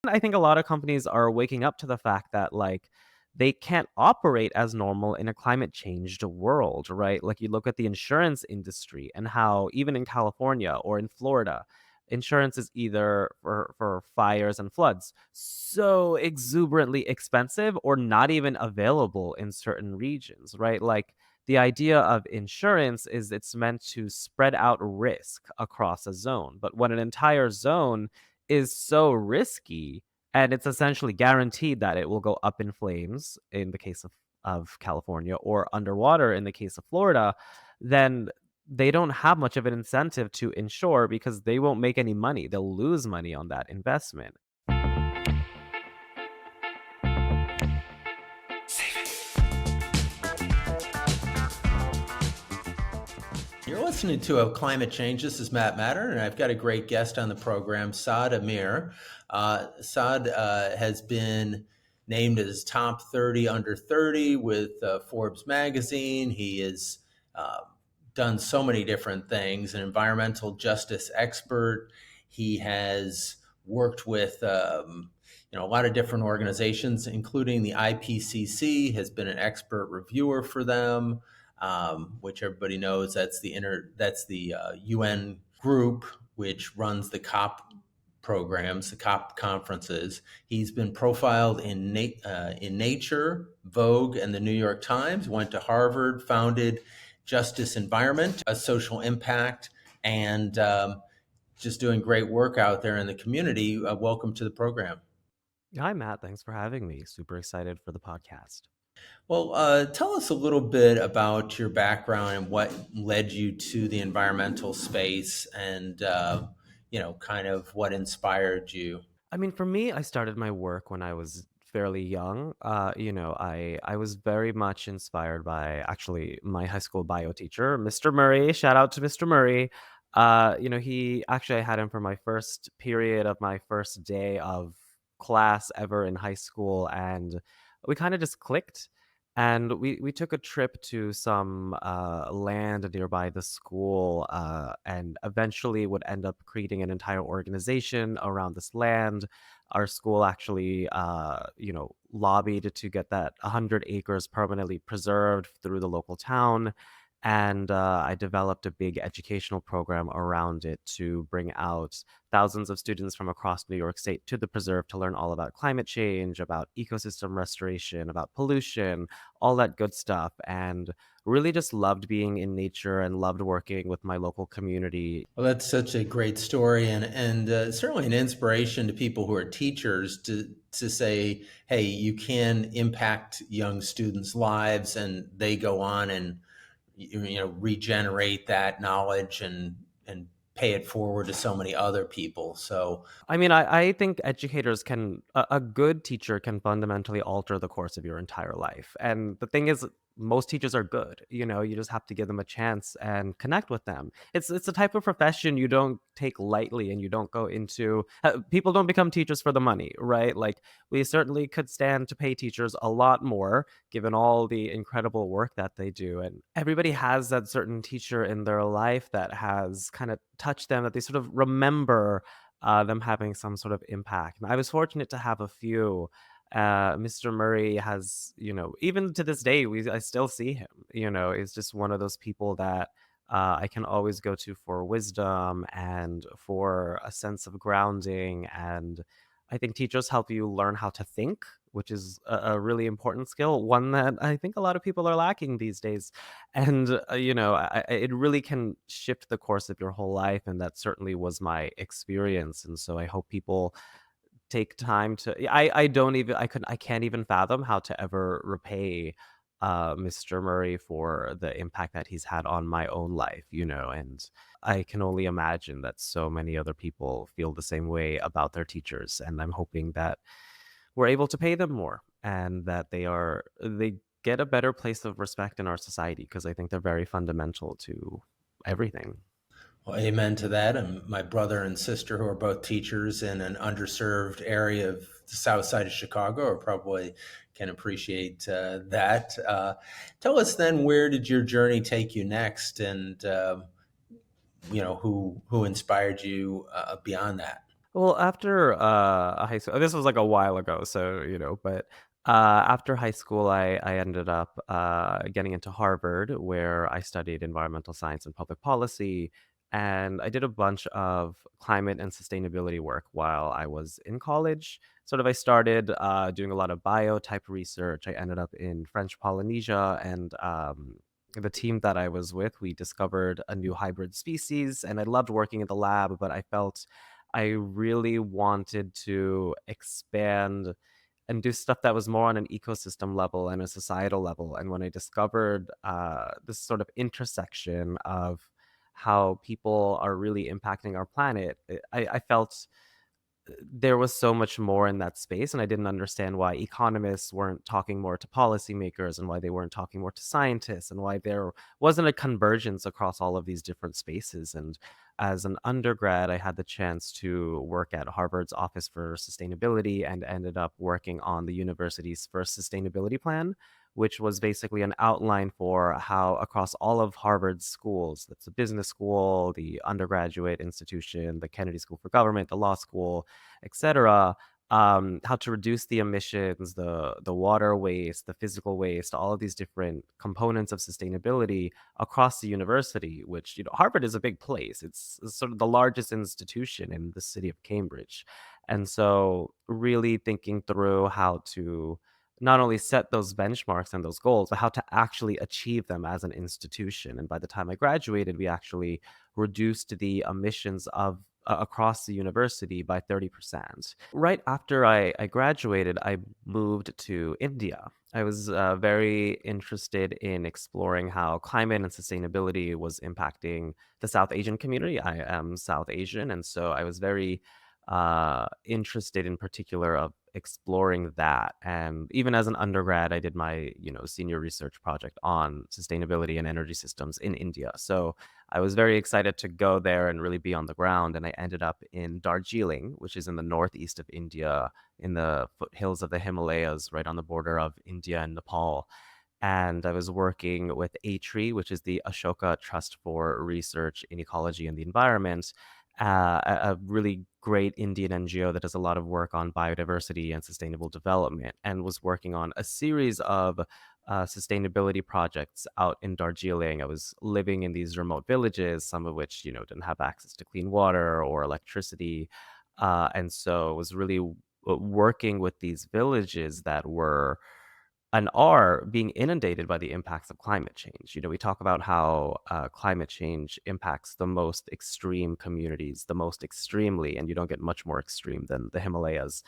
I think a lot of companies are waking up to the fact that, like, they can't operate as normal in a climate changed world, right? Like, you look at the insurance industry and how even in California or in Florida, insurance is either for fires and floods so exuberantly expensive or not even available in certain regions, right? Like, the idea of insurance is it's meant to spread out risk across a zone, but when an entire zone is so risky, and it's essentially guaranteed that it will go up in flames in the case of California or underwater in the case of Florida, then they don't have much of an incentive to insure because they won't make any money. They'll lose money on that investment. You're listening to a Climate Change. This is Matt Matern, and I've got a great guest on the program, Saad Amer. Saad has been named as top 30 under 30 with Forbes magazine. He has uh, done so many different things, an environmental justice expert. He has worked with a lot of different organizations, including the IPCC, has been an expert reviewer for them, which everybody knows that's the UN group which runs the COP programs, the COP conferences. He's been profiled in Nature, Vogue, and the New York Times. Went to Harvard, founded Justice Environment, a social impact, and just doing great work out there in the community. Welcome to the program. Hi, Matt. Thanks for having me. Super excited for the podcast. Well, tell us a little bit about your background and what led you to the environmental space, and kind of what inspired you. I mean, for me, I started my work when I was fairly young. I was very much inspired by actually my high school bio teacher, Mr. Murray. Shout out to Mr. Murray. He actually I had him for my first period of my first day of class ever in high school, and we kind of just clicked. And we took a trip to some land nearby the school, and eventually would end up creating an entire organization around this land. Our school actually, lobbied to get that 100 acres permanently preserved through the local town. And I developed a big educational program around it to bring out thousands of students from across New York State to the preserve to learn all about climate change, about ecosystem restoration, about pollution, all that good stuff. And really just loved being in nature and loved working with my local community. Well, that's such a great story, and certainly an inspiration to people who are teachers to say, hey, you can impact young students' lives, and they go on and regenerate that knowledge and pay it forward to so many other people. So I mean, I think educators a good teacher can fundamentally alter the course of your entire life. And the thing is, most teachers are good. You just have to give them a chance and connect with them. It's a type of profession you don't take lightly, and you don't go into. People don't become teachers for the money, right? Like, we certainly could stand to pay teachers a lot more, given all the incredible work that they do. And everybody has that certain teacher in their life that has kind of touched them, that they sort of remember them having some sort of impact. And I was fortunate to have a few. Mr. Murray has, even to this day, I still see him. Is just one of those people that I can always go to for wisdom and for a sense of grounding. And I think teachers help you learn how to think, which is a really important skill, one that I think a lot of people are lacking these days. And, it really can shift the course of your whole life. And that certainly was my experience. And so I hope people take time to. I don't even I can't even fathom how to ever repay Mr. Murray for the impact that he's had on my own life, and I can only imagine that so many other people feel the same way about their teachers, and I'm hoping that we're able to pay them more and that they get a better place of respect in our society, because I think they're very fundamental to everything. well, amen to that. And my brother and sister, who are both teachers in an underserved area of the south side of Chicago, are probably can appreciate that. Tell us then, where did your journey take you next, and who inspired you beyond that? Well, after high school, this was like a while ago, so but after high school, I ended up getting into Harvard, where I studied environmental science and public policy, and I did a bunch of climate and sustainability work while I was in college. Sort of, I started doing a lot of bio type research. I ended up in French Polynesia, and the team that I was with, we discovered a new hybrid species, and I loved working in the lab, but I felt I really wanted to expand and do stuff that was more on an ecosystem level and a societal level. And when I discovered this sort of intersection of how people are really impacting our planet, I felt there was so much more in that space, and I didn't understand why economists weren't talking more to policymakers and why they weren't talking more to scientists and why there wasn't a convergence across all of these different spaces. And as an undergrad, I had the chance to work at Harvard's Office for Sustainability and ended up working on the university's first sustainability plan, which was basically an outline for how across all of Harvard's schools, that's the business school, the undergraduate institution, the Kennedy School for Government, the law school, etc., how to reduce the emissions, the water waste, the physical waste, all of these different components of sustainability across the university. Which Harvard is a big place. It's sort of the largest institution in the city of Cambridge, and so really thinking through how to not only set those benchmarks and those goals, but how to actually achieve them as an institution. And by the time I graduated, we actually reduced the emissions of across the university by 30%. Right after I graduated, I moved to India. I was very interested in exploring how climate and sustainability was impacting the South Asian community. I am South Asian, and so I was very interested in particular of exploring that. And even as an undergrad, I did my senior research project on sustainability and energy systems in India. So I was very excited to go there and really be on the ground. And I ended up in Darjeeling, which is in the northeast of India, in the foothills of the Himalayas, right on the border of India and Nepal. And I was working with A-Tree, which is the Ashoka Trust for Research in Ecology and the Environment, a really great Indian NGO that does a lot of work on biodiversity and sustainable development, and was working on a series of sustainability projects out in Darjeeling. I was living in these remote villages, some of which didn't have access to clean water or electricity, and so was really working with these villages that were and are being inundated by the impacts of climate change. We talk about how climate change impacts the most extreme communities the most extremely, and you don't get much more extreme than the Himalayas.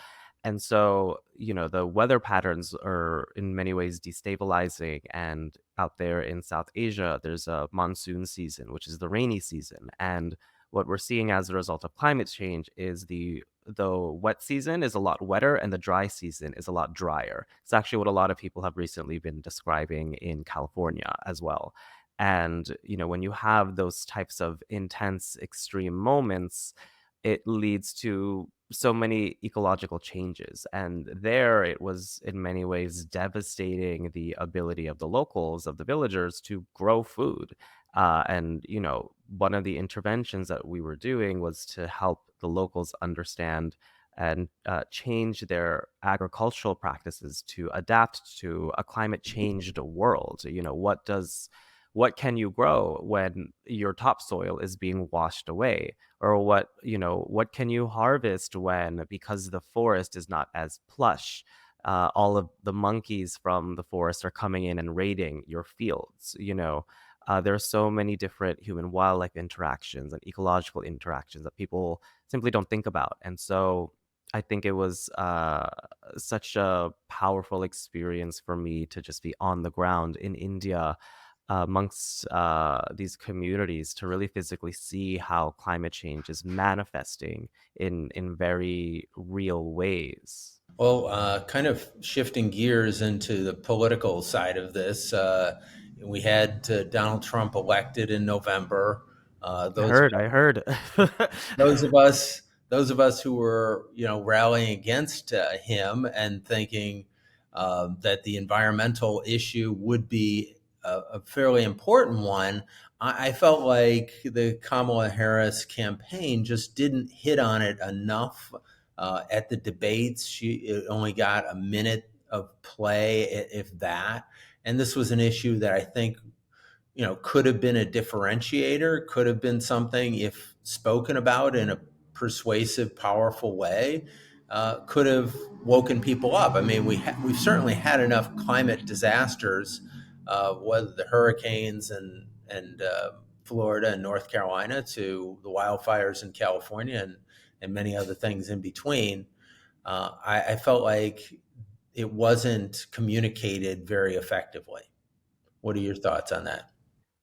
And so, the weather patterns are in many ways destabilizing. And out there in South Asia, there's a monsoon season, which is the rainy season. And what we're seeing as a result of climate change is the wet season is a lot wetter and the dry season is a lot drier. It's actually what a lot of people have recently been describing in California as well. And, when you have those types of intense, extreme moments, it leads to so many ecological changes. And there it was in many ways devastating the ability of the locals, of the villagers, to grow food. And, one of the interventions that we were doing was to help the locals understand and change their agricultural practices to adapt to a climate changed world. What can you grow when your topsoil is being washed away? Or what can you harvest when, because the forest is not as plush, all of the monkeys from the forest are coming in and raiding your fields? There are so many different human wildlife interactions and ecological interactions that people simply don't think about. And so I think it was such a powerful experience for me to just be on the ground in India, amongst these communities, to really physically see how climate change is manifesting in very real ways. Well, kind of shifting gears into the political side of this, we had Donald Trump elected in November. Uh, I those heard, I heard. those of us those of us who were rallying against him and thinking that the environmental issue would be a fairly important one, I felt like the Kamala Harris campaign just didn't hit on it enough. At the debates, she only got a minute of play, if that. And this was an issue that I think could have been a differentiator, could have been something if spoken about in a persuasive, powerful way, could have woken people up. I mean, we've certainly had enough climate disasters, whether the hurricanes and Florida and North Carolina to the wildfires in California and many other things in between. I felt like it wasn't communicated very effectively. What are your thoughts on that?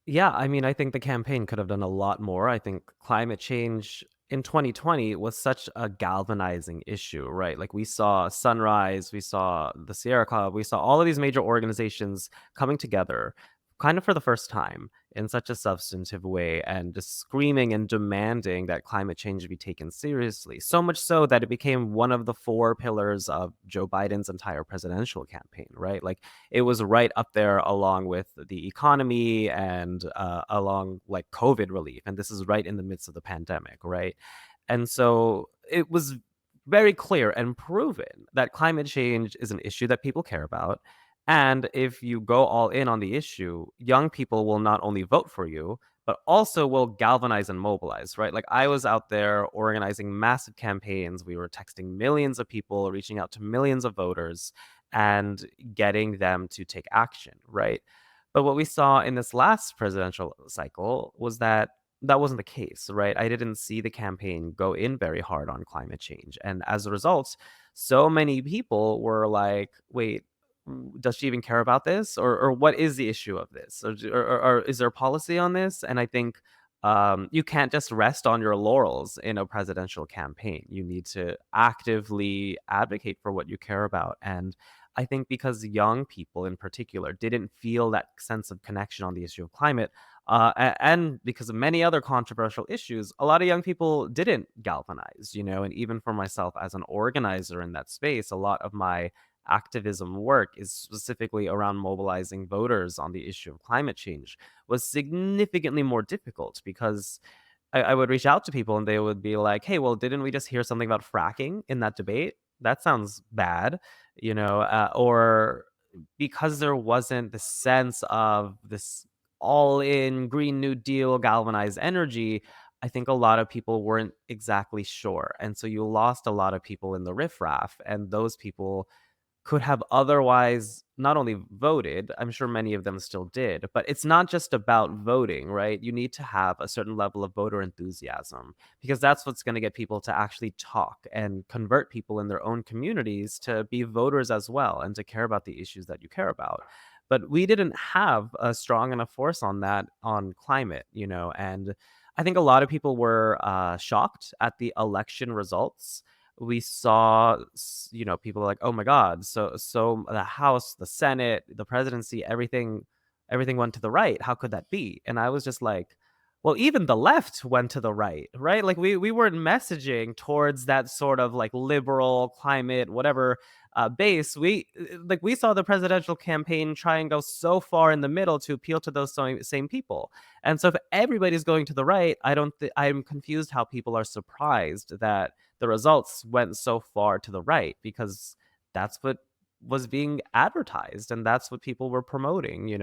Yeah, I mean, I think the campaign could have done a lot more. I think climate change in 2020 was such a galvanizing issue, right? Like we saw Sunrise, we saw the Sierra Club, we saw all of these major organizations coming together kind of for the first time in such a substantive way and just screaming and demanding that climate change be taken seriously. So much so that it became one of the four pillars of Joe Biden's entire presidential campaign, right? Like it was right up there along with the economy and along like COVID relief. And this is right in the midst of the pandemic, right? And so it was very clear and proven that climate change is an issue that people care about. And if you go all in on the issue, young people will not only vote for you, but also will galvanize and mobilize, right? Like I was out there organizing massive campaigns. We were texting millions of people, reaching out to millions of voters and getting them to take action, right? But what we saw in this last presidential cycle was that that wasn't the case, right? I didn't see the campaign go in very hard on climate change. And as a result, so many people were like, wait, does she even care about this? Or what is the issue of this? Or is there policy on this? And I think you can't just rest on your laurels in a presidential campaign. You need to actively advocate for what you care about. And I think because young people in particular didn't feel that sense of connection on the issue of climate, and because of many other controversial issues, a lot of young people didn't galvanize, and even for myself as an organizer in that space, a lot of my activism work is specifically around mobilizing voters on the issue of climate change was significantly more difficult because I would reach out to people and they would be like, "Hey, well, didn't we just hear something about fracking in that debate? That sounds bad," or because there wasn't the sense of this all-in Green New Deal galvanized energy. I think a lot of people weren't exactly sure, and so you lost a lot of people in the riffraff, and those people could have otherwise not only voted, I'm sure many of them still did, but it's not just about voting, right? You need to have a certain level of voter enthusiasm because that's what's going to get people to actually talk and convert people in their own communities to be voters as well and to care about the issues that you care about. But we didn't have a strong enough force on that on climate, and I think a lot of people were shocked at the election results. We saw, people like, "Oh my god, so the House, the Senate, the presidency, everything went to the right. How could that be?" And I was just like, "Well, even the left went to the right, right?" Like we weren't messaging towards that sort of like liberal climate whatever base. We saw the presidential campaign try and go so far in the middle to appeal to those same people. And so if everybody's going to the right, I'm confused how people are surprised that the results went so far to the right because that's what was being advertised and that's what people were promoting.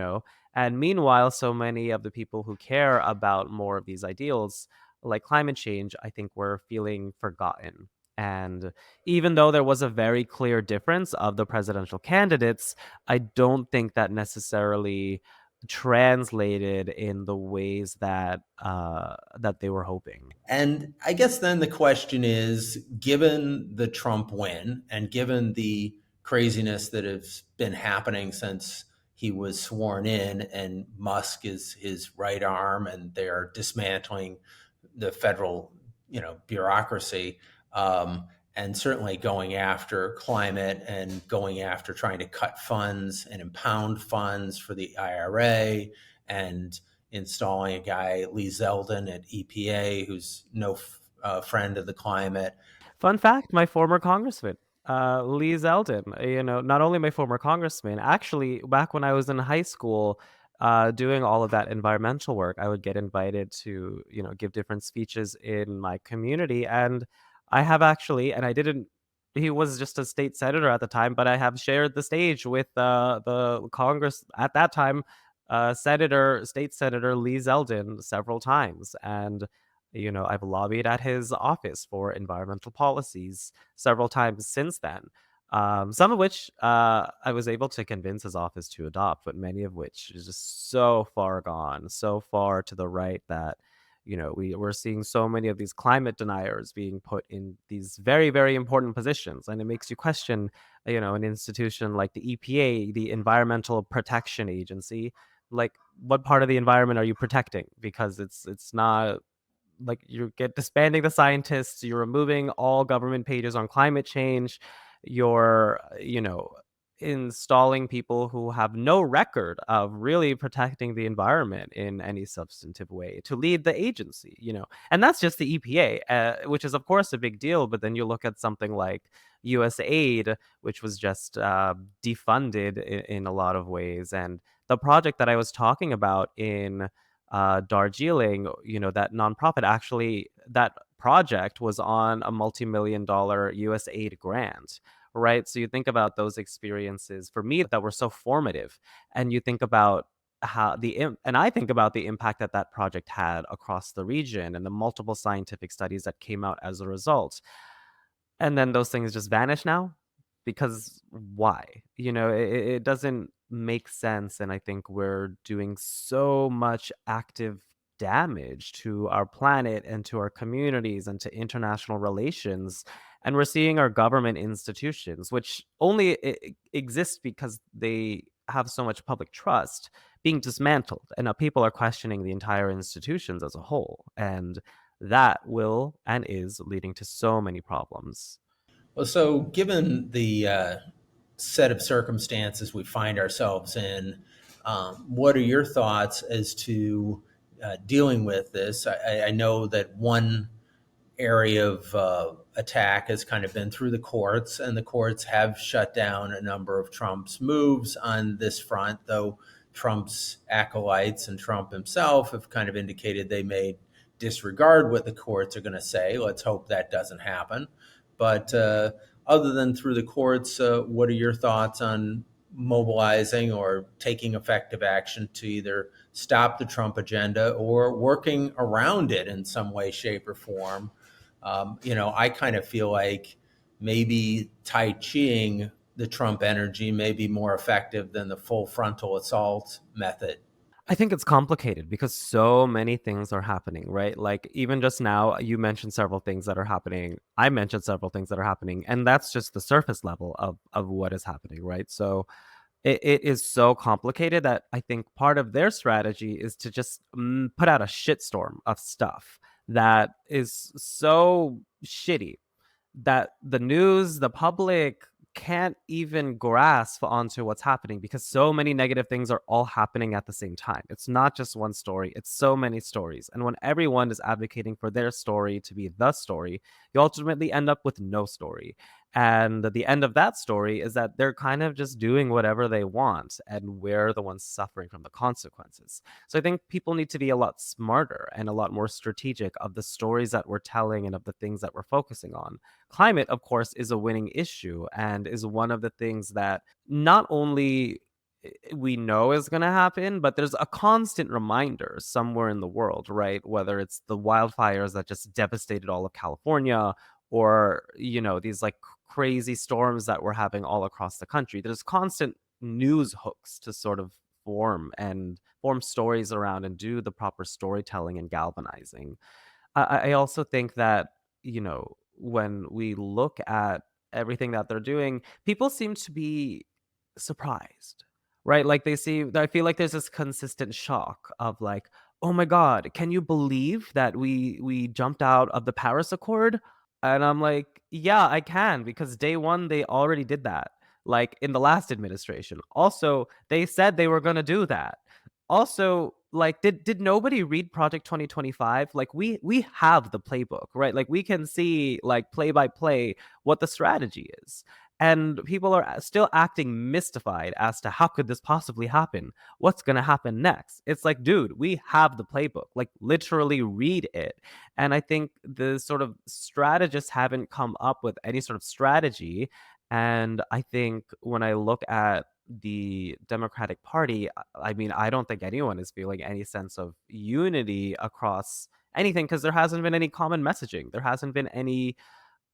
And meanwhile, so many of the people who care about more of these ideals, like climate change, I think were feeling forgotten. And even though there was a very clear difference of the presidential candidates, I don't think that necessarily translated in the ways that they were hoping. And I guess then the question is, given the Trump win and given the craziness that has been happening since he was sworn in, and Musk is his right arm, and they're dismantling the federal, bureaucracy, and certainly going after climate and going after trying to cut funds and impound funds for the IRA and installing a guy, Lee Zeldin at EPA, who's no friend of the climate. Fun fact, my former congressman, Lee Zeldin, not only my former congressman, actually, back when I was in high school, doing all of that environmental work, I would get invited to, give different speeches in my community. And I have actually, and I didn't, he was just a state senator at the time, but I have shared the stage with the Congress at that time, State Senator Lee Zeldin several times. And, I've lobbied at his office for environmental policies several times since then. Some of which I was able to convince his office to adopt, but many of which is just so far gone, so far to the right that we're seeing so many of these climate deniers being put in these very, very important positions, and it makes you question, an institution like the EPA, the Environmental Protection Agency. Like, what part of the environment are you protecting? Because it's not like you get disbanding the scientists, you're removing all government pages on climate change, you're, installing people who have no record of really protecting the environment in any substantive way to lead the agency. And that's just the EPA, which is, of course, a big deal. But then you look at something like USAID, which was just defunded in a lot of ways. And the project that I was talking about in Darjeeling, that nonprofit actually, that project was on a multi-million dollar USAID grant, right? So you think about those experiences for me that were so formative, and you think about and I think about the impact that that project had across the region and the multiple scientific studies that came out as a result. And then those things just vanish now? Because why? It doesn't make sense, and I think we're doing so much active damage to our planet and to our communities and to international relations, and we're seeing our government institutions, which only exist because they have so much public trust, being dismantled, and now people are questioning the entire institutions as a whole, and that will and is leading to so many problems. Well, so given the set of circumstances we find ourselves in, what are your thoughts as to dealing with this? I know that one area of attack has kind of been through the courts, and the courts have shut down a number of Trump's moves on this front, though Trump's acolytes and Trump himself have kind of indicated they may disregard what the courts are going to say. Let's hope that doesn't happen. But other than through the courts, what are your thoughts on mobilizing or taking effective action to either stop the Trump agenda or working around it in some way, shape, or form? I kind of feel like maybe Tai Chiing the Trump energy may be more effective than the full frontal assault method. I think it's complicated because so many things are happening, right? Like, even just now, you mentioned several things that are happening. I mentioned several things that are happening, and that's just the surface level of what is happening, right? So it is so complicated that I think part of their strategy is to just put out a shitstorm of stuff that is so shitty that the news, the public can't even grasp onto what's happening because so many negative things are all happening at the same time. It's not just one story, it's so many stories. And when everyone is advocating for their story to be the story, you ultimately end up with no story. And the end of that story is that they're kind of just doing whatever they want, and we're the ones suffering from the consequences. So I think people need to be a lot smarter and a lot more strategic of the stories that we're telling and of the things that we're focusing on. Climate, of course, is a winning issue and is one of the things that not only we know is going to happen, but there's a constant reminder somewhere in the world, right? Whether it's the wildfires that just devastated all of California, or, these like crazy storms that we're having all across the country. There's constant news hooks to sort of form stories around and do the proper storytelling and galvanizing. I also think that, when we look at everything that they're doing, people seem to be surprised, right? Like, I feel like there's this consistent shock of like, oh my God, can you believe that we jumped out of the Paris Accord? And I'm like, yeah, I can, because day one, they already did that, like in the last administration. Also, they said they were going to do that. Also, like, did nobody read Project 2025? Like, we have the playbook, right? Like, we can see like play by play what the strategy is. And people are still acting mystified as to how could this possibly happen? What's going to happen next? It's like, dude, we have the playbook. Like, literally read it. And I think the sort of strategists haven't come up with any sort of strategy. And I think when I look at the Democratic Party, I mean, I don't think anyone is feeling any sense of unity across anything because there hasn't been any common messaging. There hasn't been anything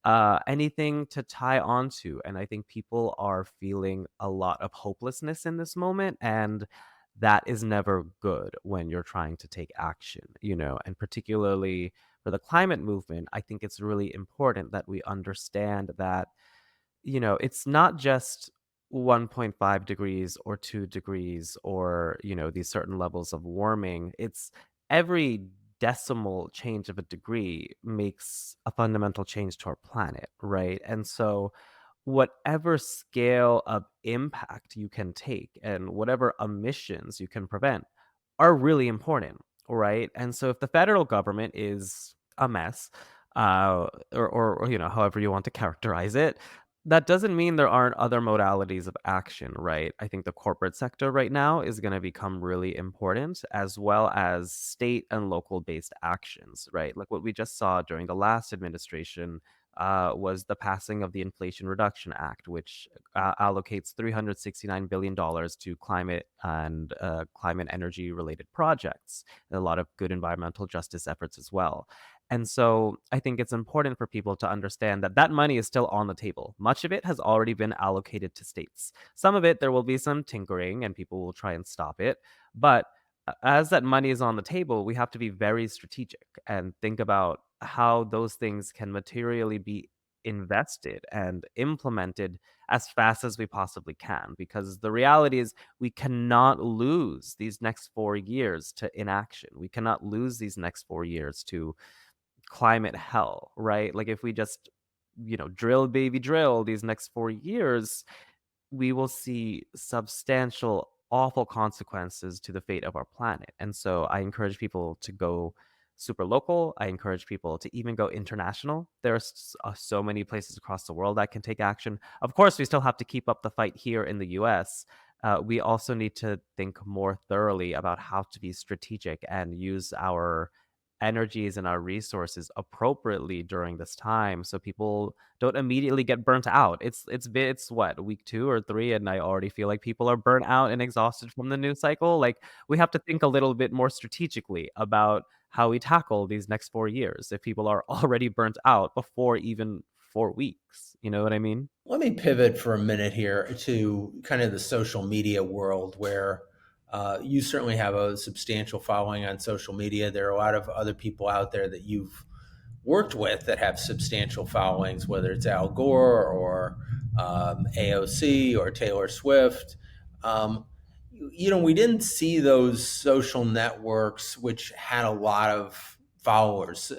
to tie onto. And I think people are feeling a lot of hopelessness in this moment. And that is never good when you're trying to take action, and particularly for the climate movement, I think it's really important that we understand that it's not just 1.5 degrees or 2 degrees or, these certain levels of warming. It's every decimal change of a degree makes a fundamental change to our planet, right? And so whatever scale of impact you can take and whatever emissions you can prevent are really important, right? And so if the federal government is a mess, or however you want to characterize it, that doesn't mean there aren't other modalities of action, right? I think the corporate sector right now is going to become really important, as well as state and local based actions, right? Like what we just saw during the last administration was the passing of the Inflation Reduction Act, which allocates $369 billion dollars to climate and climate energy related projects, and a lot of good environmental justice efforts as well. And so I think it's important for people to understand that that money is still on the table. Much of it has already been allocated to states. Some of it, there will be some tinkering and people will try and stop it. But as that money is on the table, we have to be very strategic and think about how those things can materially be invested and implemented as fast as we possibly can. Because the reality is, we cannot lose these next 4 years to inaction. We cannot lose these next 4 years to climate hell, right? Like if we just, drill baby drill these next 4 years, we will see substantial, awful consequences to the fate of our planet. And so I encourage people to go super local. I encourage people to even go international. There's so many places across the world that can take action. Of course, we still have to keep up the fight here in the US. We also need to think more thoroughly about how to be strategic and use our energies and our resources appropriately during this time so people don't immediately get burnt out. It's what, week 2 or 3, and I already feel like people are burnt out and exhausted from the news cycle. Like, we have to think a little bit more strategically about how we tackle these next 4 years if people are already burnt out before even 4 weeks. You know what I mean? Let me pivot for a minute here to kind of the social media world where you certainly have a substantial following on social media. There are a lot of other people out there that you've worked with that have substantial followings, whether it's Al Gore or AOC or Taylor Swift. Um, we didn't see those social networks which had a lot of followers.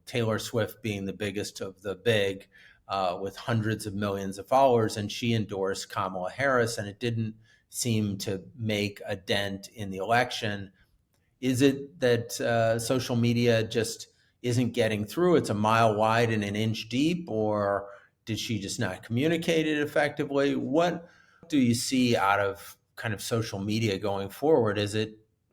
Taylor Swift being the biggest of the big, with hundreds of millions of followers, and she endorsed Kamala Harris, and it didn't seem to make a dent in the election. Is it that social media just isn't getting through? It's a mile wide and an inch deep, or did she just not communicate it effectively? What do you see out of kind of social media going forward?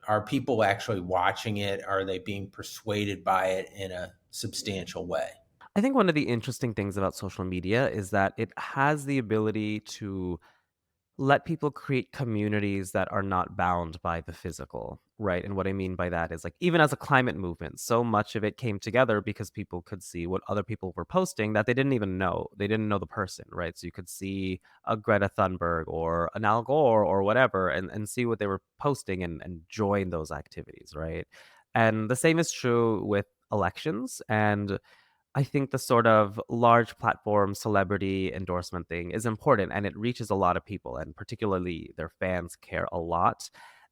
Are people actually watching it? Are they being persuaded by it in a substantial way? I think one of the interesting things about social media is that it has the ability to let people create communities that are not bound by the physical, right? And what I mean by that is, like, even as a climate movement, so much of it came together because people could see what other people were posting that they didn't even know. They didn't know the person, right? So you could see a Greta Thunberg or an Al Gore or whatever and see what they were posting and join those activities, right? And the same is true with elections. And I think the sort of large platform celebrity endorsement thing is important and it reaches a lot of people, and particularly their fans care a lot.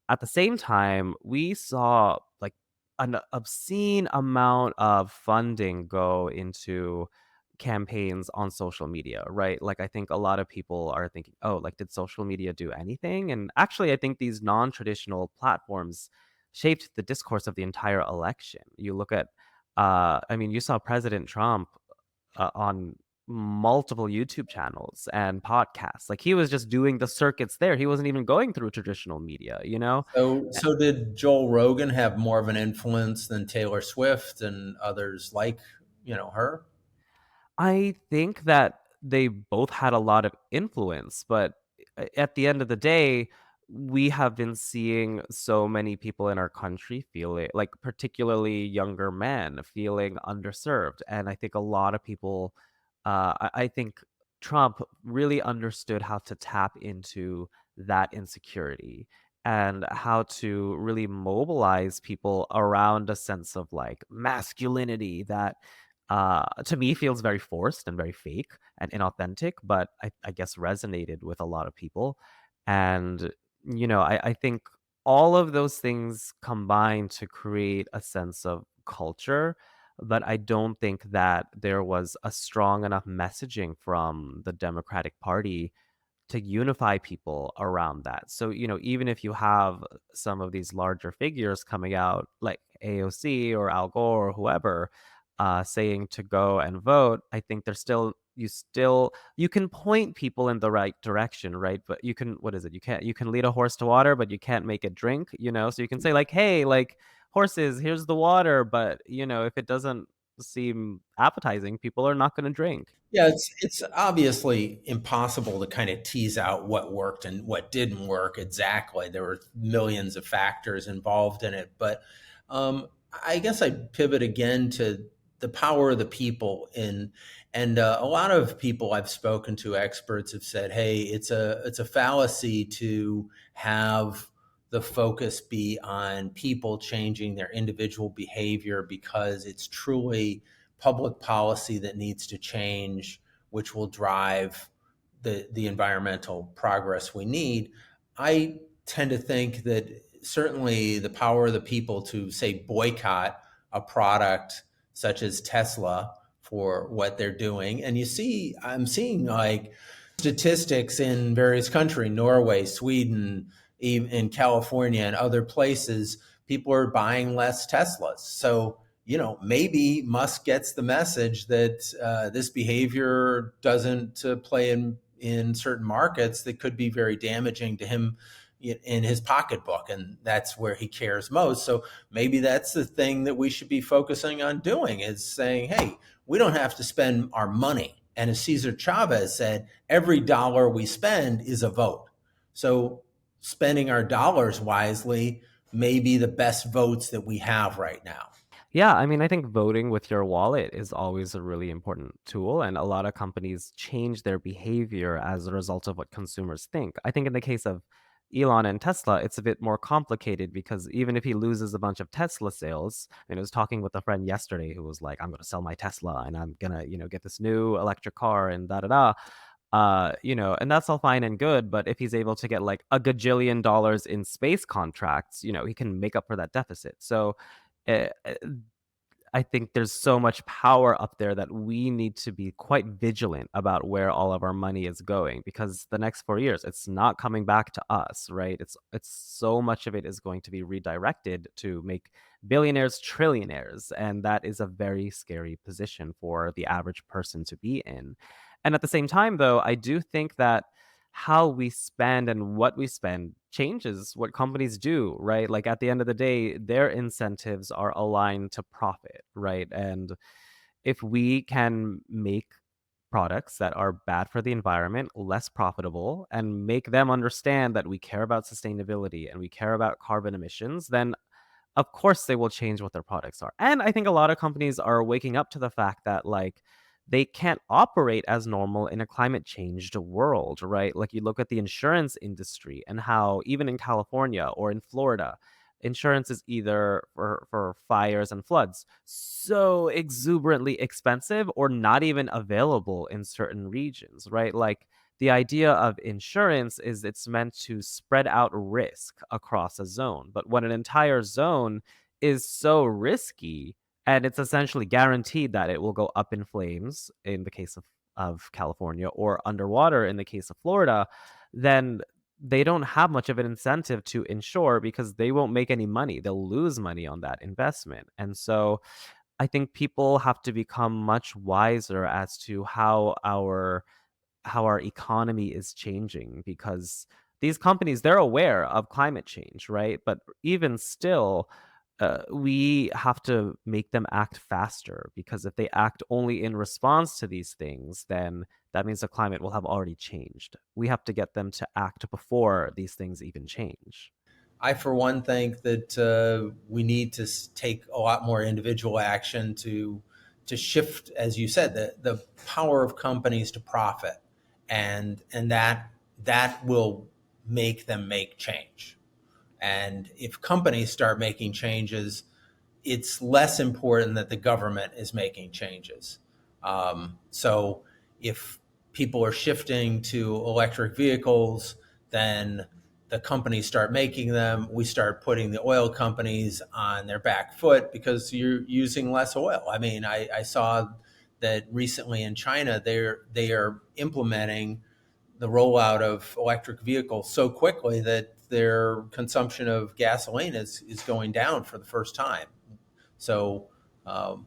At the same time, we saw like an obscene amount of funding go into campaigns on social media, right? Like, I think a lot of people are thinking, oh, like, did social media do anything? And actually, I think these non traditional platforms shaped the discourse of the entire election. You look at I mean, you saw President Trump on multiple YouTube channels and podcasts. Like, he was just doing the circuits there. He wasn't even going through traditional media, you know? So did Joel Rogan have more of an influence than Taylor Swift and others like, her? I think that they both had a lot of influence, but at the end of the day, we have been seeing so many people in our country feeling like, particularly younger men, feeling underserved. And I think a lot of people, I think Trump really understood how to tap into that insecurity and how to really mobilize people around a sense of like masculinity that to me feels very forced and very fake and inauthentic, but I guess resonated with a lot of people. And, I think all of those things combine to create a sense of culture, but I don't think that there was a strong enough messaging from the Democratic Party to unify people around that. So, even if you have some of these larger figures coming out, like AOC or Al Gore or whoever, saying to go and vote, I think there's still you can point people in the right direction, right? But you can what is it? You can lead a horse to water, but you can't make it drink, So you can say like, "Hey, like horses, here's the water," but if it doesn't seem appetizing, people are not going to drink. Yeah, it's obviously impossible to kind of tease out what worked and what didn't work exactly. There were millions of factors involved in it, but I guess I'd pivot again to the power of the people. And a lot of people I've spoken to, experts, have said, "Hey, it's a fallacy to have the focus be on people changing their individual behavior because it's truly public policy that needs to change, which will drive the environmental progress we need." I tend to think that certainly the power of the people to, say, boycott a product such as Tesla for what they're doing. And I'm seeing like statistics in various countries, Norway, Sweden, even in California and other places, people are buying less Teslas. So, maybe Musk gets the message that this behavior doesn't play in certain markets that could be very damaging to him in his pocketbook, and that's where he cares most. So maybe that's the thing that we should be focusing on doing, is saying, hey, we don't have to spend our money. And as Cesar Chavez said, every dollar we spend is a vote. So spending our dollars wisely may be the best votes that we have right now. Yeah, I mean, I think voting with your wallet is always a really important tool, and a lot of companies change their behavior as a result of what consumers think. I think in the case of Elon and Tesla, it's a bit more complicated because even if he loses a bunch of Tesla sales, I was talking with a friend yesterday who was like, "I'm going to sell my Tesla and I'm gonna, get this new electric car and da da da." And that's all fine and good, but if he's able to get like a gajillion dollars in space contracts, he can make up for that deficit. So, uh, I think there's so much power up there that we need to be quite vigilant about where all of our money is going because the next 4 years, it's not coming back to us, right? It's so much of it is going to be redirected to make billionaires trillionaires, and that is a very scary position for the average person to be in. And at the same time, though, I do think that how we spend and what we spend changes what companies do, right? Like at the end of the day, their incentives are aligned to profit, right? And if we can make products that are bad for the environment less profitable and make them understand that we care about sustainability and we care about carbon emissions, then of course they will change what their products are. And I think a lot of companies are waking up to the fact that like they can't operate as normal in a climate changed world, right? Like you look at the insurance industry and how even in California or in Florida, insurance is either for fires and floods so exuberantly expensive or not even available in certain regions, right? Like the idea of insurance is it's meant to spread out risk across a zone. But when an entire zone is so risky and it's essentially guaranteed that it will go up in flames in the case of California or underwater in the case of Florida, then they don't have much of an incentive to insure because they won't make any money. They'll lose money on that investment. And so I think people have to become much wiser as to how our economy is changing because these companies, they're aware of climate change, right? But even still, we have to make them act faster because if they act only in response to these things, then that means the climate will have already changed. We have to get them to act before these things even change. I, for one, think that we need to take a lot more individual action to shift, as you said, the power of companies to profit, and that will make them make change. And if companies start making changes, it's less important that the government is making changes. So if people are shifting to electric vehicles, then the companies start making them. We start putting the oil companies on their back foot because you're using less oil. I mean, I saw that recently in China, they are implementing the rollout of electric vehicles so quickly that their consumption of gasoline is going down for the first time. So um,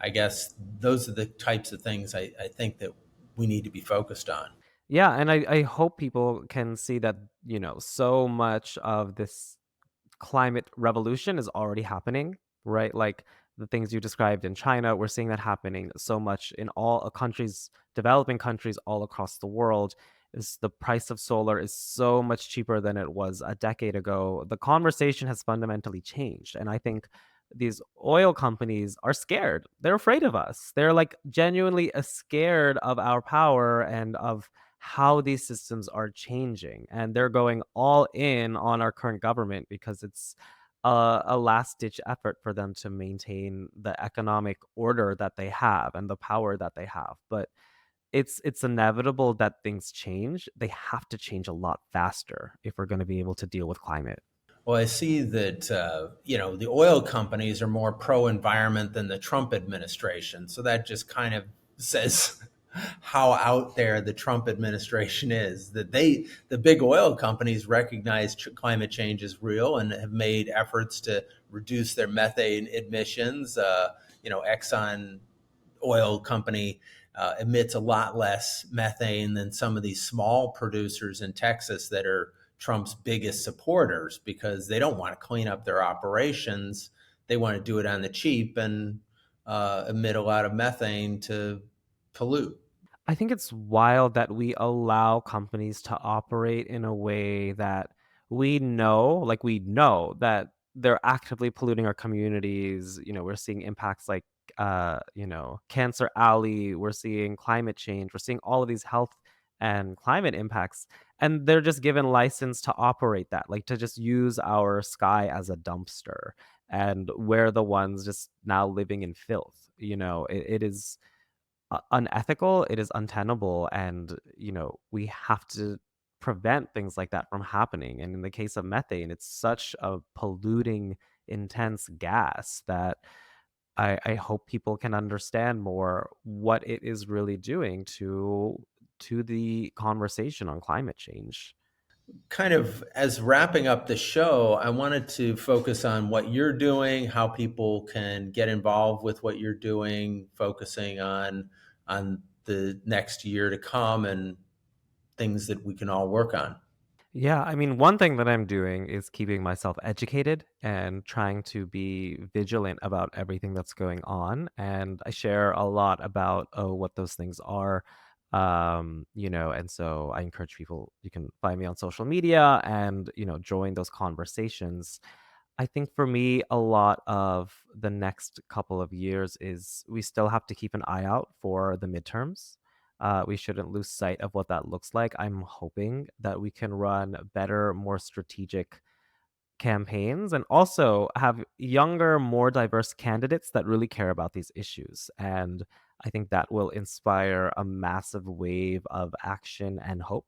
I guess those are the types of things I think that we need to be focused on. Yeah, and I hope people can see that, so much of this climate revolution is already happening, right? Like the things you described in China, we're seeing that happening so much in all countries, developing countries all across the world. Is the price of solar is so much cheaper than it was a decade ago. The conversation has fundamentally changed, and I think these oil companies are scared. They're afraid of us. They're like genuinely scared of our power and of how these systems are changing, and they're going all in on our current government because it's a last ditch effort for them to maintain the economic order that they have and the power that they have. But it's inevitable that things change. They have to change a lot faster if we're going to be able to deal with climate. Well, I see that the oil companies are more pro-environment than the Trump administration, so that just kind of says how out there the Trump administration is. That the big oil companies recognize climate change is real and have made efforts to reduce their methane emissions. Exxon oil company emits a lot less methane than some of these small producers in Texas that are Trump's biggest supporters because they don't want to clean up their operations. They want to do it on the cheap and emit a lot of methane to pollute. I think it's wild that we allow companies to operate in a way that we know that they're actively polluting our communities. We're seeing impacts like, Cancer Alley, we're seeing climate change, we're seeing all of these health and climate impacts. And they're just given license to operate that, like to just use our sky as a dumpster. And we're the ones just now living in filth. It is unethical, it is untenable, and, we have to prevent things like that from happening, and in the case of methane, it's such a polluting, intense gas that I hope people can understand more what it is really doing to the conversation on climate change. Kind of as wrapping up the show, I wanted to focus on what you're doing, how people can get involved with what you're doing, focusing on the next year to come and things that we can all work on. Yeah, I mean, one thing that I'm doing is keeping myself educated and trying to be vigilant about everything that's going on. And I share a lot about what those things are. And so I encourage people, you can find me on social media and, join those conversations. I think for me, a lot of the next couple of years is we still have to keep an eye out for the midterms. We shouldn't lose sight of what that looks like. I'm hoping that we can run better, more strategic campaigns and also have younger, more diverse candidates that really care about these issues. And I think that will inspire a massive wave of action and hope.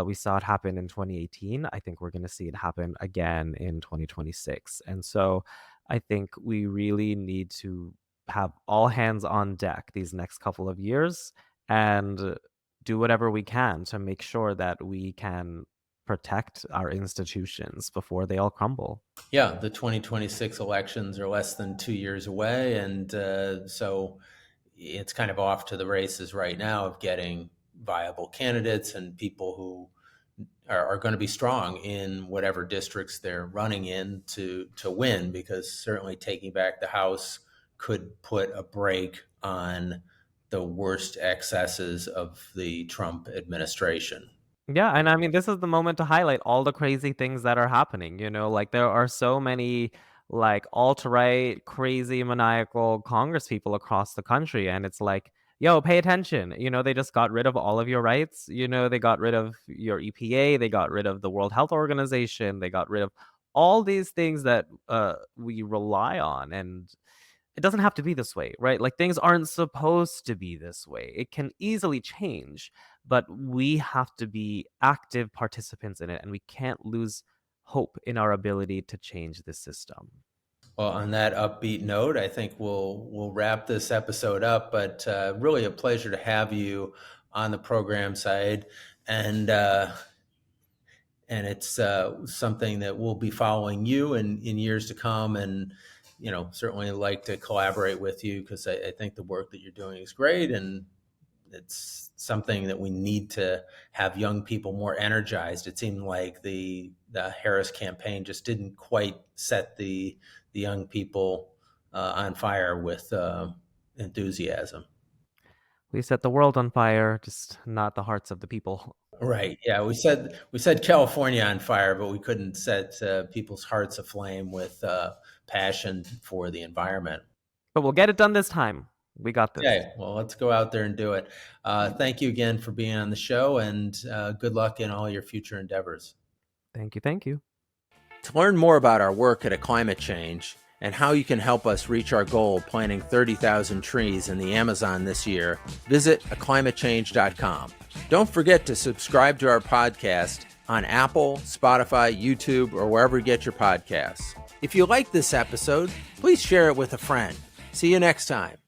We saw it happen in 2018. I think we're going to see it happen again in 2026. And so I think we really need to have all hands on deck these next couple of years and do whatever we can to make sure that we can protect our institutions before they all crumble. Yeah, the 2026 elections are less than 2 years away, and so it's kind of off to the races right now of getting viable candidates and people who are going to be strong in whatever districts they're running in to win, because certainly taking back the House could put a brake on the worst excesses of the Trump administration. Yeah, and I mean, this is the moment to highlight all the crazy things that are happening, like, there are so many, like, alt-right, crazy, maniacal Congress people across the country, and it's like, "Yo, pay attention," they just got rid of all of your rights, they got rid of your EPA, they got rid of the World Health Organization, they got rid of all these things that, we rely on, and it doesn't have to be this way, right? Like, things aren't supposed to be this way. It can easily change, but we have to be active participants in it, and we can't lose hope in our ability to change the system. Well, on that upbeat note, I think we'll wrap this episode up. But really, a pleasure to have you on the program side, and it's something that we'll be following you in years to come, and certainly like to collaborate with you, because I think the work that you're doing is great, and it's something that we need to have young people more energized. It seemed like the Harris campaign just didn't quite set the young people on fire with enthusiasm. We set the world on fire, just not the hearts of the people. Right. Yeah. We said California on fire, but we couldn't set people's hearts aflame with passion for the environment. But we'll get it done this time. We got this. Okay. Well, let's go out there and do it. Thank you again for being on the show, and good luck in all your future endeavors. Thank you. Thank you. To learn more about our work at A Climate Change and how you can help us reach our goal of planting 30,000 trees in the Amazon this year, visit aclimatechange.com. Don't forget to subscribe to our podcast on Apple, Spotify, YouTube, or wherever you get your podcasts. If you like this episode, please share it with a friend. See you next time.